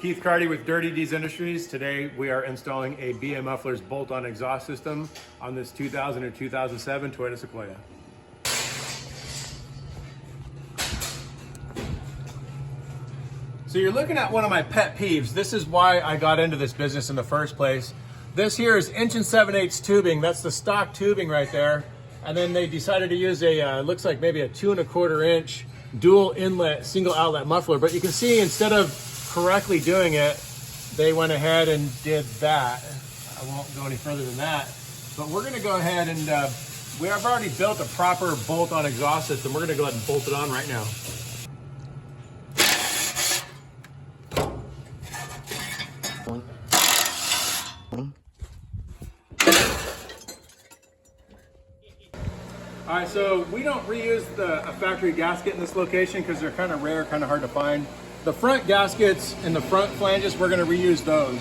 Keith Carty with Dirty D's Industries. Today we are installing a BAmufflers bolt-on exhaust system on this 2000 or 2007 Toyota Sequoia. So you're looking at one of my pet peeves. This is why I got into this business in the first place. This here is 1 7/8" tubing. That's the stock tubing right there. And then they decided to use a, looks like maybe a 2 1/4 inch dual inlet, single outlet muffler. But you can see instead of correctly doing it, they went ahead and did that. I won't go any further than that. But we're gonna go ahead and, we have already built a proper bolt-on exhaust system. We're gonna go ahead and bolt it on right now. All right, so we don't reuse a factory gasket in this location because they're kind of rare, kind of hard to find. The front gaskets and the front flanges, we're gonna reuse those.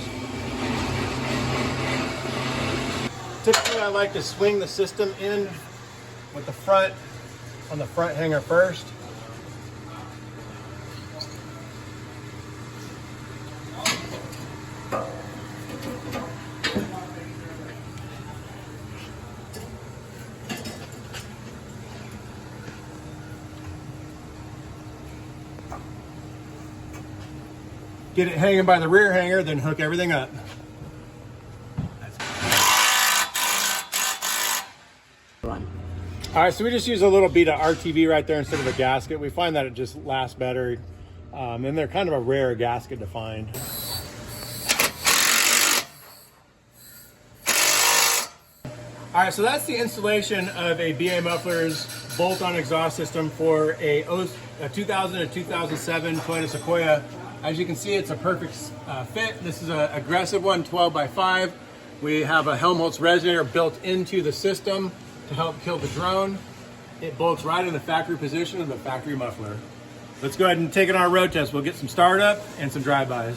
Typically, I like to swing the system in with the front, on the front hanger first. Get it hanging by the rear hanger, then hook everything up. All right, so we just use a little bead of RTV right there instead of a gasket. We find that it just lasts better, and they're kind of a rare gasket to find. All right, so that's the installation of a BAmufflers bolt-on exhaust system for a 2000 to 2007 Toyota Sequoia. As you can see, it's a perfect fit. This is an aggressive one, 12x5. We have a Helmholtz resonator built into the system to help kill the drone. It bolts right in the factory position of the factory muffler. Let's go ahead and take it on our road test. We'll get some startup and some drive-bys.